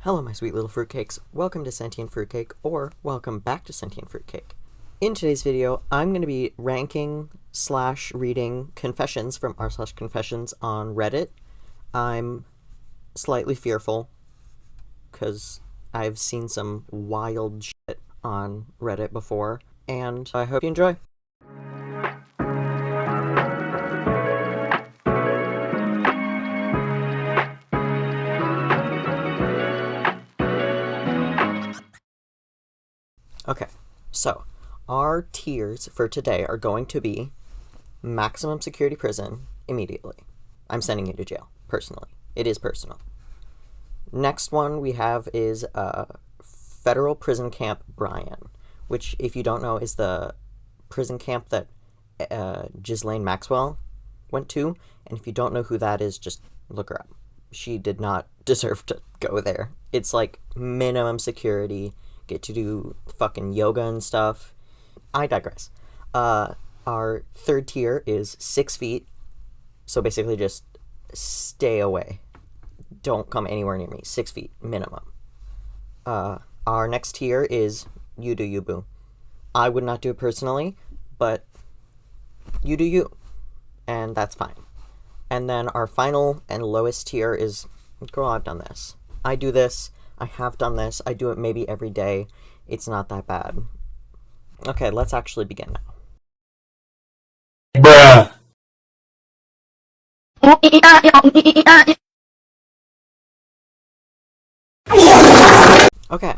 Hello, my sweet little fruitcakes. Welcome to Sentient Fruitcake, or welcome back to Sentient Fruitcake. In today's video, I'm going to be ranking / reading confessions from r/confessions on Reddit. I'm slightly fearful because I've seen some wild shit on Reddit before, and I hope you enjoy. Okay, so our tiers for today are going to be maximum security prison immediately. I'm sending you to jail, personally. It is personal. Next one we have is Federal Prison Camp Bryan, which, if you don't know, is the prison camp that Ghislaine Maxwell went to. And if you don't know who that is, just look her up. She did not deserve to go there. It's like minimum security, get to do fucking yoga and stuff. I digress. Our third tier is 6 feet. So basically just stay away. Don't come anywhere near me. 6 feet minimum. Our next tier is you do you, boo. I would not do it personally, but you do you. And that's fine. And then our final and lowest tier is, girl, I've done this. I do this. I have done this. I do it maybe every day. It's not that bad. Okay, let's actually begin now. Bruh. Okay,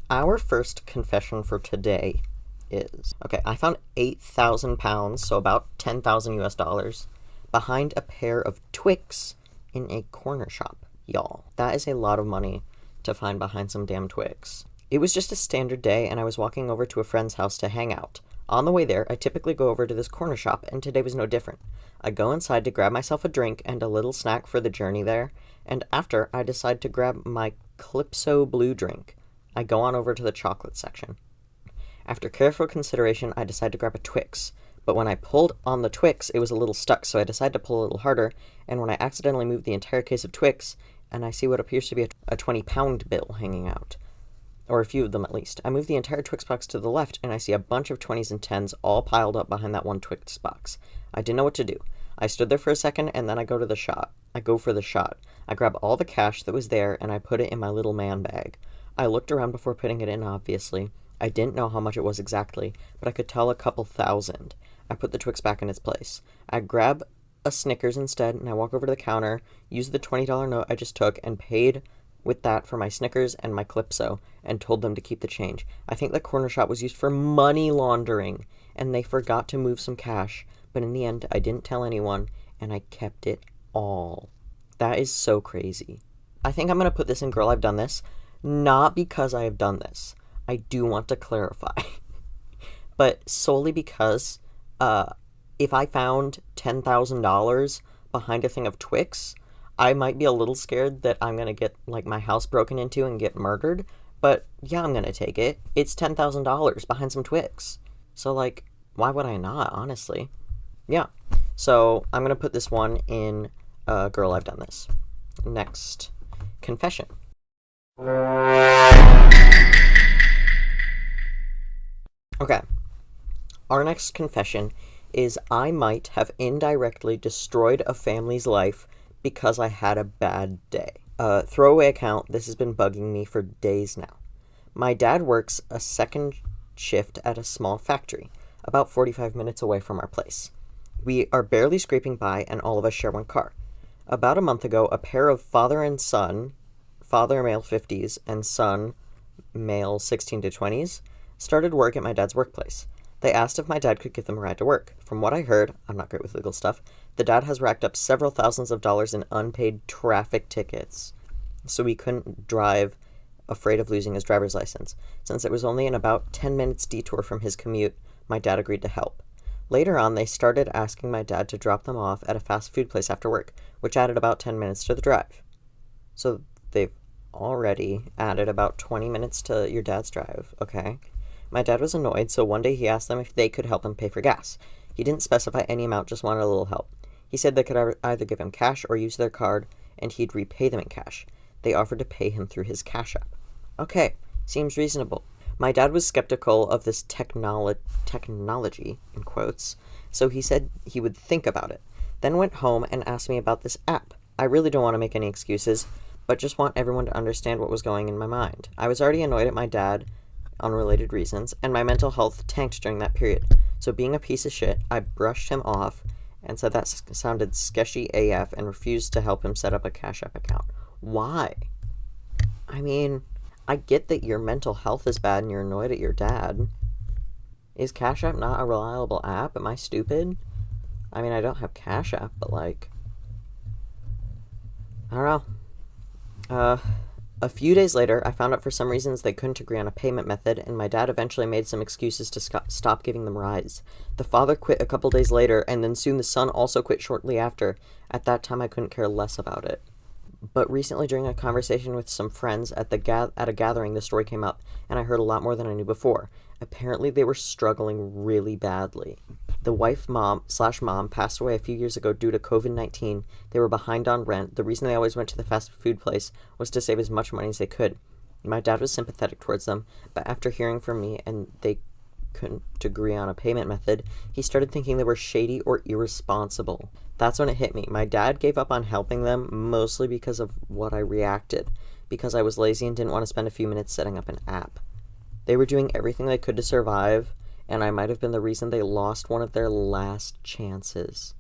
our first confession for today is, okay, I found 8,000 pounds, so about 10,000 US dollars, behind a pair of Twix in a corner shop. Y'all, that is a lot of money to find behind some damn Twix. It was just a standard day, and I was walking over to a friend's house to hang out. On the way there, I typically go over to this corner shop, and today was no different. I go inside to grab myself a drink and a little snack for the journey there, and after, I decide to grab my Calypso Blue drink. I go on over to the chocolate section. After careful consideration, I decide to grab a Twix, but when I pulled on the Twix, it was a little stuck, so I decided to pull a little harder, and when I accidentally moved the entire case of Twix, and I see what appears to be a 20-pound bill hanging out. Or a few of them at least. I move the entire Twix box to the left, and I see a bunch of 20s and 10s all piled up behind that one Twix box. I didn't know what to do. I stood there for a second, and then I go for the shot. I grab all the cash that was there, and I put it in my little man bag. I looked around before putting it in, obviously. I didn't know how much it was exactly, but I could tell a couple thousand. I put the Twix back in its place. I grab a Snickers instead, and I walk over to the counter, use the $20 note I just took, and paid with that for my Snickers and my Calypso, and told them to keep the change. I think the corner shop was used for money laundering, and they forgot to move some cash, but in the end, I didn't tell anyone, and I kept it all. That is so crazy. I think I'm going to put this in Girl, I've Done This, not because I have done this. I do want to clarify. But solely because if I found $10,000 behind a thing of Twix, I might be a little scared that I'm going to get, like, my house broken into and get murdered. But, yeah, I'm going to take it. It's $10,000 behind some Twix. So, like, why would I not, honestly? Yeah. So, I'm going to put this one in Girl, I've Done This. Next, confession. Okay. Our next confession is I might have indirectly destroyed a family's life because I had a bad day. Throwaway account, this has been bugging me for days now. My dad works a second shift at a small factory, about 45 minutes away from our place. We are barely scraping by, and all of us share one car. About a month ago, a pair of father and son, father male 50s and son male 16 to 20s, started work at my dad's workplace. They asked if my dad could give them a ride to work. From what I heard, I'm not great with legal stuff, the dad has racked up several thousands of dollars in unpaid traffic tickets, so he couldn't drive, afraid of losing his driver's license. Since it was only an about 10 minutes detour from his commute, my dad agreed to help. Later on, they started asking my dad to drop them off at a fast food place after work, which added about 10 minutes to the drive. So they've already added about 20 minutes to your dad's drive, okay? My dad was annoyed, so one day he asked them if they could help him pay for gas. He didn't specify any amount, just wanted a little help. He said they could either give him cash or use their card, and he'd repay them in cash. they offered to pay him through his Cash App. Okay, seems reasonable. My dad was skeptical of this technology, in quotes, so he said he would think about it, then went home and asked me about this app. I really don't want to make any excuses, but just want everyone to understand what was going in my mind. I was already annoyed at my dad, unrelated reasons, and my mental health tanked during that period. So being a piece of shit, I brushed him off and said that sounded sketchy AF and refused to help him set up a Cash App account. Why? I mean, I get that your mental health is bad and you're annoyed at your dad. Is Cash App not a reliable app? Am I stupid? I mean, I don't have Cash App, but like, I don't know. A few days later, I found out for some reasons they couldn't agree on a payment method, and my dad eventually made some excuses to stop giving them rides. The father quit a couple days later, and then soon the son also quit shortly after. At that time, I couldn't care less about it. But recently, during a conversation with some friends at a gathering, the story came up, and I heard a lot more than I knew before. Apparently, they were struggling really badly. The wife mom passed away a few years ago due to COVID-19. They were behind on rent. The reason they always went to the fast food place was to save as much money as they could. My dad was sympathetic towards them, but after hearing from me and they couldn't agree on a payment method, he started thinking they were shady or irresponsible. That's when it hit me. My dad gave up on helping them mostly because of what I reacted, because I was lazy and didn't want to spend a few minutes setting up an app. They were doing everything they could to survive, and I might have been the reason they lost one of their last chances.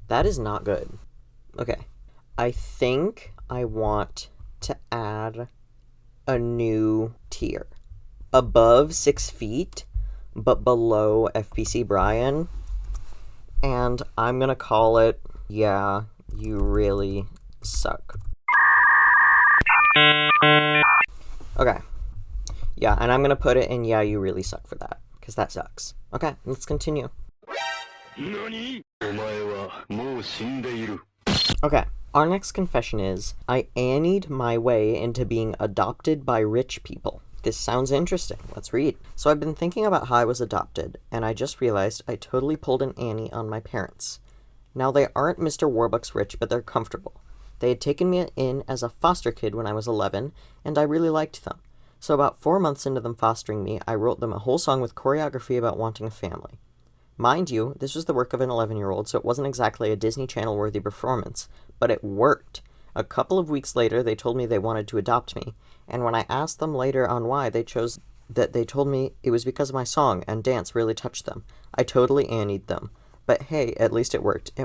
That is not good. Okay, I think I want to add a new tier. Above 6 feet, but below FBC Brian. And I'm gonna call it, yeah, you really suck. Okay. Yeah, and I'm gonna put it in, yeah, you really suck for that, because that sucks. Okay, let's continue. Okay, our next confession is, I Annied my way into being adopted by rich people. This sounds interesting. Let's read. So I've been thinking about how I was adopted, and I just realized I totally pulled an Annie on my parents. Now, they aren't Mr. Warbucks rich, but they're comfortable. They had taken me in as a foster kid when I was 11, and I really liked them. So about 4 months into them fostering me, I wrote them a whole song with choreography about wanting a family. Mind you, this was the work of an 11-year-old, so it wasn't exactly a Disney Channel-worthy performance, but it worked. A couple of weeks later, they told me they wanted to adopt me, and when I asked them later on why, they told me it was because my song and dance really touched them. I totally Annied them. But hey, at least it worked. I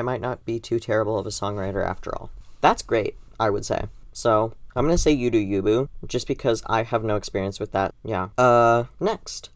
might not be too terrible of a songwriter after all. That's great, I would say. So, I'm gonna say you do you, boo, just because I have no experience with that. Yeah. Next.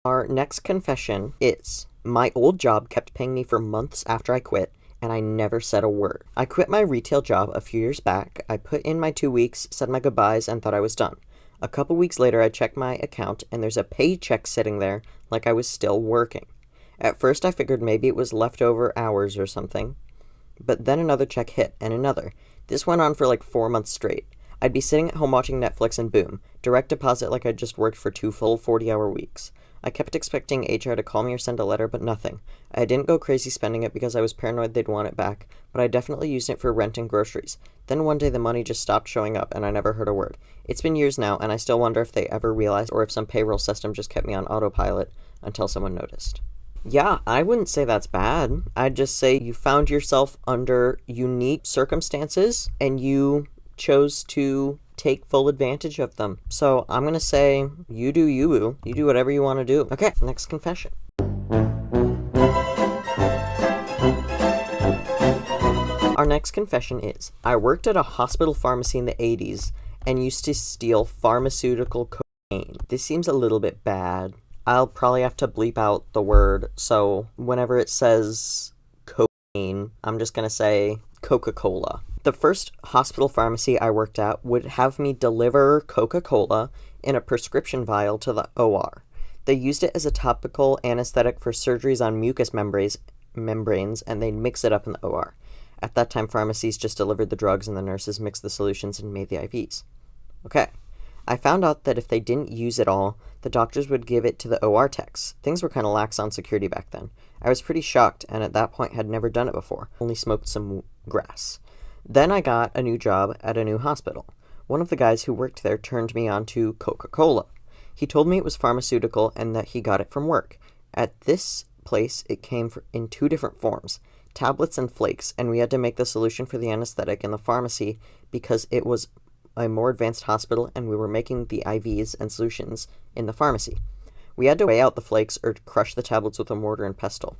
Our next confession is, my old job kept paying me for months after I quit, and I never said a word. I quit my retail job a few years back. I put in my 2 weeks, said my goodbyes, and thought I was done. A couple weeks later, I checked my account, and there's a paycheck sitting there like I was still working. At first, I figured maybe it was leftover hours or something, but then another check hit, and another. This went on for like 4 months straight. I'd be sitting at home watching Netflix, and boom, direct deposit like I'd just worked for 2 full 40-hour weeks. I kept expecting HR to call me or send a letter, but nothing. I didn't go crazy spending it because I was paranoid they'd want it back, but I definitely used it for rent and groceries. Then one day the money just stopped showing up, and I never heard a word. It's been years now, and I still wonder if they ever realized or if some payroll system just kept me on autopilot until someone noticed. Yeah, I wouldn't say that's bad. I'd just say you found yourself under unique circumstances, and you chose to take full advantage of them. So I'm gonna say, you do you, boo. You do whatever you want to do. Okay, next confession. Our next confession is, I worked at a hospital pharmacy in the 80s and used to steal pharmaceutical cocaine. This seems a little bit bad. I'll probably have to bleep out the word, so whenever it says cocaine, I'm just gonna say Coca-Cola. The first hospital pharmacy I worked at would have me deliver Coca-Cola in a prescription vial to the OR. They used it as a topical anesthetic for surgeries on mucous membranes, and they'd mix it up in the OR. At that time, pharmacies just delivered the drugs and the nurses mixed the solutions and made the IVs. Okay. I found out that if they didn't use it all, the doctors would give it to the OR techs. Things were kind of lax on security back then. I was pretty shocked, and at that point had never done it before, only smoked some grass. Then I got a new job at a new hospital. One of the guys who worked there turned me on to Coca-Cola. He told me it was pharmaceutical and that he got it from work. At this place, it came in 2 different forms, tablets and flakes, and we had to make the solution for the anesthetic in the pharmacy because it was a more advanced hospital and we were making the IVs and solutions in the pharmacy. We had to weigh out the flakes or crush the tablets with a mortar and pestle.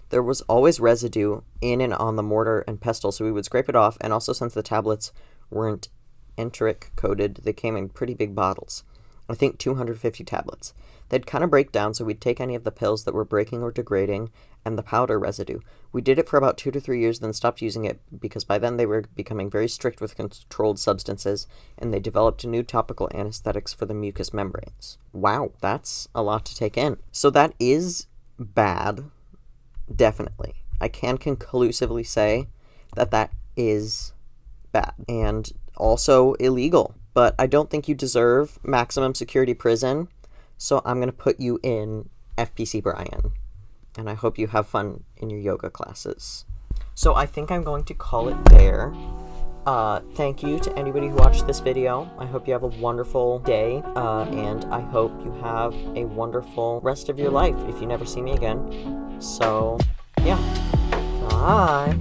There was always residue in and on the mortar and pestle, so we would scrape it off, and also since the tablets weren't enteric coated, they came in pretty big bottles. I think 250 tablets. They'd kind of break down, so we'd take any of the pills that were breaking or degrading and the powder residue. We did it for about 2 to 3 years, then stopped using it because by then they were becoming very strict with controlled substances, and they developed new topical anesthetics for the mucous membranes. Wow, that's a lot to take in. So that is bad, definitely. I can conclusively say that that is bad and also illegal. But I don't think you deserve maximum security prison, so I'm going to put you in FPC Brian. And I hope you have fun in your yoga classes. So I think I'm going to call it there. Thank you to anybody who watched this video. I hope you have a wonderful day, and I hope you have a wonderful rest of your life if you never see me again. So, yeah. Bye!